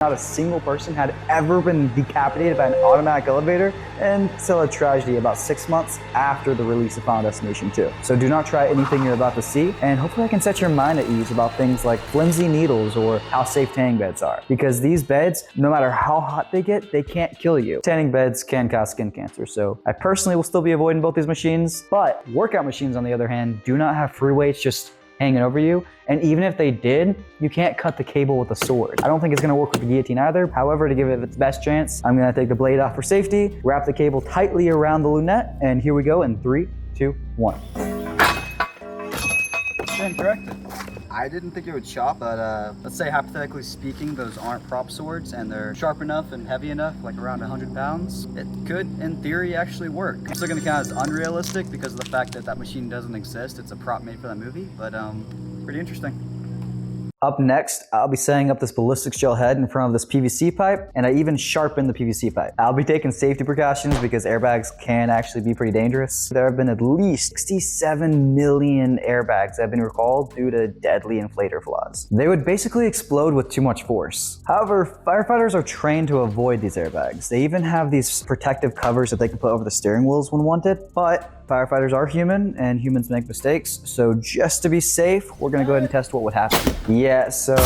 Not a single person had ever been decapitated by an automatic elevator until a tragedy about 6 months after the release of Final Destination 2. So do not try anything you're about to see, and hopefully I can set your mind at ease about things like flimsy needles or how safe tanning beds are. Because these beds, no matter how hot they get, they can't kill you. Tanning beds can cause skin cancer, so I personally will still be avoiding both these machines, but workout machines on the other hand do not have free weights just hanging over you, and even if they did, you can't cut the cable with a sword. I don't think it's gonna work with the guillotine either. However, to give it its best chance, I'm gonna take the blade off for safety, wrap the cable tightly around the lunette, and here we go in 3, 2, 1. Stand corrected. I didn't think it would chop, but let's say hypothetically speaking, those aren't prop swords and they're sharp enough and heavy enough, like around 100 pounds. It could, in theory, actually work. I'm still gonna count as unrealistic because of the fact that that machine doesn't exist. It's a prop made for that movie, but pretty interesting. Up next, I'll be setting up this ballistics gel head in front of this PVC pipe, and I even sharpened the PVC pipe. I'll be taking safety precautions because airbags can actually be pretty dangerous. There have been at least 67 million airbags that have been recalled due to deadly inflator flaws. They would basically explode with too much force. However, firefighters are trained to avoid these airbags. They even have these protective covers that they can put over the steering wheels when wanted, but firefighters are human and humans make mistakes, so just to be safe, we're gonna go ahead and test what would happen. Yeah, so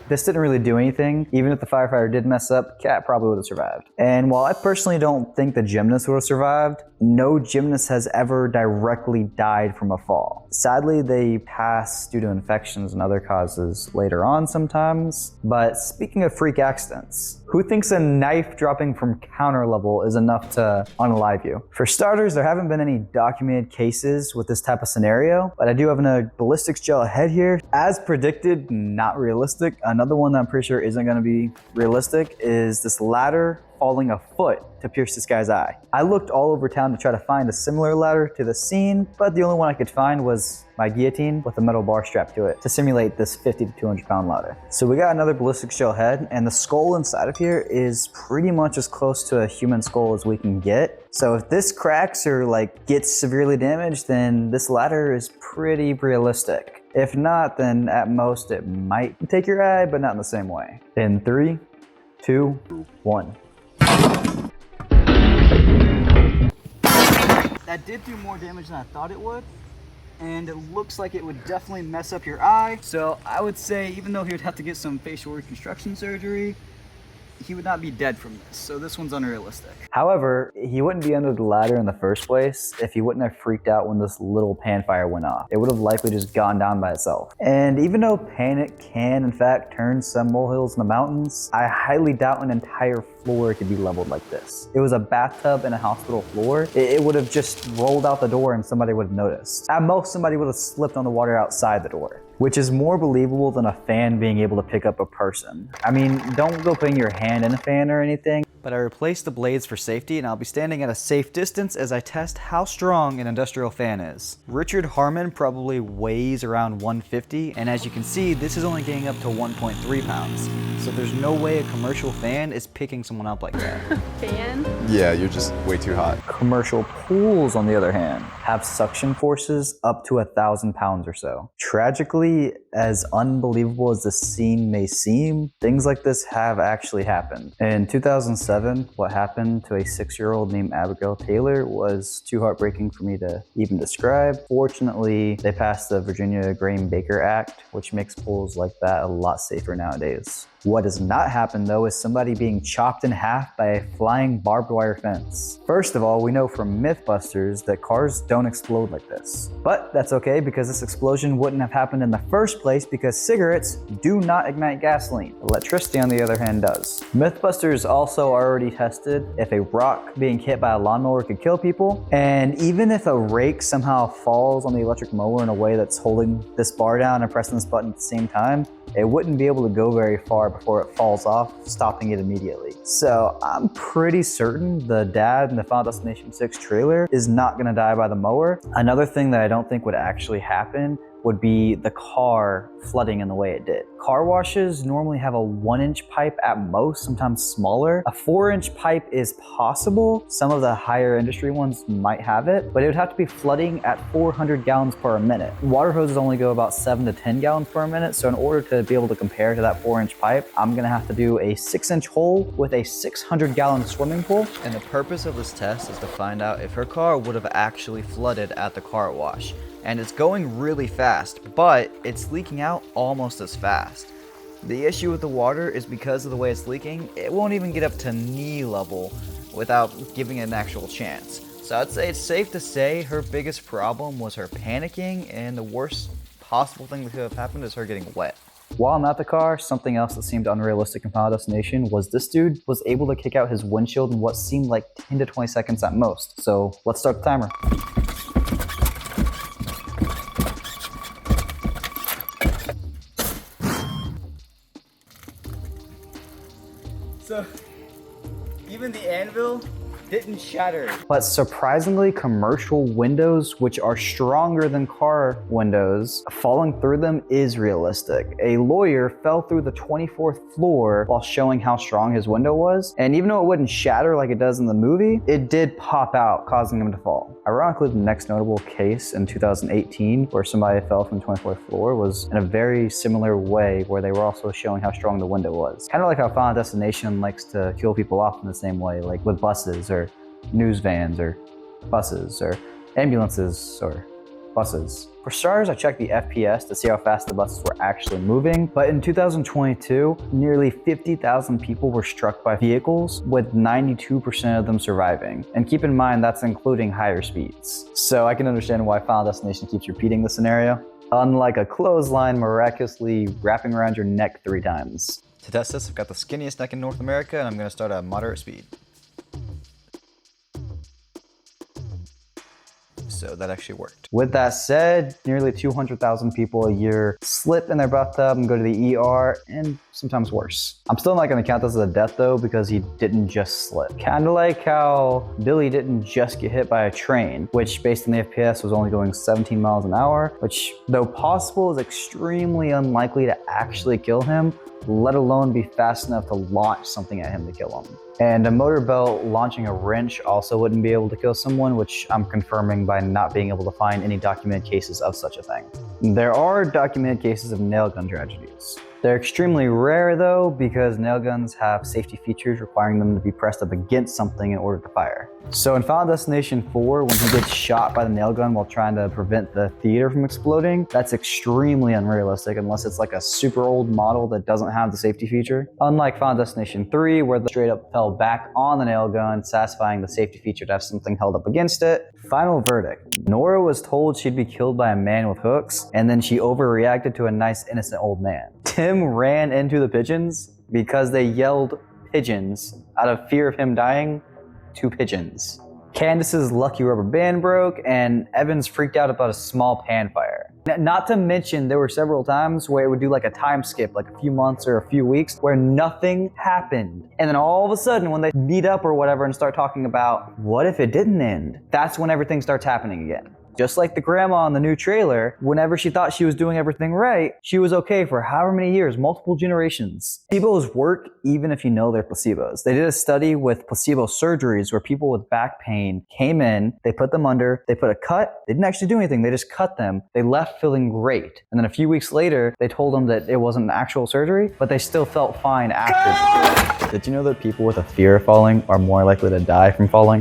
this didn't really do anything. Even if the firefighter did mess up, Cat probably would have survived. And while I personally don't think the gymnast would have survived, no gymnast has ever directly died from a fall. Sadly, they pass due to infections and other causes later on sometimes. But speaking of freak accidents, who thinks a knife dropping from counter level is enough to unalive you? For starters, there haven't been any documented cases with this type of scenario, but I do have a ballistics gel head here. As predicted, not realistic. Another one that I'm pretty sure isn't gonna be realistic is this ladder falling a foot to pierce this guy's eye. I looked all over town to try to find a similar ladder to the scene, but the only one I could find was my guillotine with a metal bar strapped to it to simulate this 50 to 200 pound ladder. So we got another ballistics gel head, and the skull inside of here is pretty much as close to a human skull as we can get. So if this cracks or gets severely damaged, then this ladder is pretty realistic. If not, then at most it might take your eye, but not in the same way. In 3, 2, 1. That did do more damage than I thought it would, and it looks like it would definitely mess up your eye. So I would say, even though he would have to get some facial reconstruction surgery, he would not be dead from this, so this one's unrealistic. However, he wouldn't be under the ladder in the first place if he wouldn't have freaked out when this little pan fire went off. It would have likely just gone down by itself. And even though panic can, in fact, turn some molehills into mountains, I highly doubt an entire floor could be leveled like this. It was a bathtub and a hospital floor. It would have just rolled out the door and somebody would have noticed. At most, somebody would have slipped on the water outside the door, which is more believable than a fan being able to pick up a person. I mean, don't go putting your hand in a fan or anything, but I replaced the blades for safety, and I'll be standing at a safe distance as I test how strong an industrial fan is. Richard Harmon probably weighs around 150, and as you can see, this is only getting up to 1.3 pounds. So there's no way a commercial fan is picking someone up like that. Fan? Yeah, you're just way too hot. Commercial pools, on the other hand, have suction forces up to 1,000 pounds or so. Tragically, as unbelievable as this scene may seem, things like this have actually happened. In 2007, what happened to a 6-year-old named Abigail Taylor was too heartbreaking for me to even describe. Fortunately, they passed the Virginia Graham-Baker Act, which makes pools like that a lot safer nowadays. What has not happened though is somebody being chopped in half by a flying barbed wire fence. First of all, we know from MythBusters that cars don't explode like this. But that's okay because this explosion wouldn't have happened in the first place because cigarettes do not ignite gasoline. Electricity, on the other hand, does. MythBusters also already tested if a rock being hit by a lawnmower could kill people, and even if a rake somehow falls on the electric mower in a way that's holding this bar down and pressing this button at the same time, it wouldn't be able to go very far before it falls off, stopping it immediately. So I'm pretty certain the dad in the Final Destination 6 trailer is not gonna die by the mower. Another thing that I don't think would actually happen would be the car flooding in the way it did. Car washes normally have a 1-inch pipe at most, sometimes smaller. A 4-inch pipe is possible. Some of the higher industry ones might have it, but it would have to be flooding at 400 gallons per minute. Water hoses only go about 7 to 10 gallons per minute, so in order to be able to compare to that 4-inch pipe, I'm gonna have to do a 6-inch hole with a 600-gallon swimming pool. And the purpose of this test is to find out if her car would have actually flooded at the car wash. And it's going really fast, but it's leaking out almost as fast. The issue with the water is because of the way it's leaking, it won't even get up to knee level without giving it an actual chance. So I'd say it's safe to say her biggest problem was her panicking, and the worst possible thing that could have happened is her getting wet. While I'm at the car, something else that seemed unrealistic in Final Destination was this dude was able to kick out his windshield in what seemed like 10 to 20 seconds at most. So let's start the timer. So, even the anvil didn't shatter. But surprisingly, commercial windows, which are stronger than car windows, falling through them is realistic. A lawyer fell through the 24th floor while showing how strong his window was, and even though it wouldn't shatter like it does in the movie, it did pop out, causing him to fall. Ironically, the next notable case in 2018 where somebody fell from the 24th floor was in a very similar way, where they were also showing how strong the window was. Kind of like how Final Destination likes to kill people off in the same way, like with buses or news vans or buses or ambulances or buses. For starters, I checked the FPS to see how fast the buses were actually moving, but in 2022, nearly 50,000 people were struck by vehicles, with 92% of them surviving. And keep in mind, that's including higher speeds. So I can understand why Final Destination keeps repeating the scenario. Unlike a clothesline miraculously wrapping around your neck 3 times. To test this, I've got the skinniest neck in North America, and I'm gonna start at moderate speed. So that actually worked. With that said, nearly 200,000 people a year slip in their bathtub and go to the ER, and sometimes worse. I'm still not gonna count this as a death though, because he didn't just slip. Kinda like how Billy didn't just get hit by a train, which based on the FPS was only going 17 miles an hour, which though possible is extremely unlikely to actually kill him, let alone be fast enough to launch something at him to kill him. And a motor belt launching a wrench also wouldn't be able to kill someone, which I'm confirming by not being able to find any documented cases of such a thing. There are documented cases of nail gun tragedies. They're extremely rare though, because nail guns have safety features requiring them to be pressed up against something in order to fire. So in Final Destination 4, when he gets shot by the nail gun while trying to prevent the theater from exploding, that's extremely unrealistic unless it's like a super old model that doesn't have the safety feature. Unlike Final Destination 3, where the straight up fell back on the nail gun, satisfying the safety feature to have something held up against it. Final verdict. Nora was told she'd be killed by a man with hooks, and then she overreacted to a nice innocent old man. Tim ran into the pigeons because they yelled pigeons out of fear of him dying to pigeons. Candace's lucky rubber band broke, and Evans freaked out about a small pan fire. Not to mention, there were several times where it would do like a time skip, like a few months or a few weeks, where nothing happened. And then all of a sudden, when they meet up or whatever and start talking about, what if it didn't end? That's when everything starts happening again. Just like the grandma in the new trailer, whenever she thought she was doing everything right, she was okay for however many years, multiple generations. Placebos work even if you know they're placebos. They did a study with placebo surgeries where people with back pain came in, they put them under, they put a cut, they didn't actually do anything, they just cut them. They left feeling great. And then a few weeks later, they told them that it wasn't an actual surgery, but they still felt fine after. Did you know that people with a fear of falling are more likely to die from falling?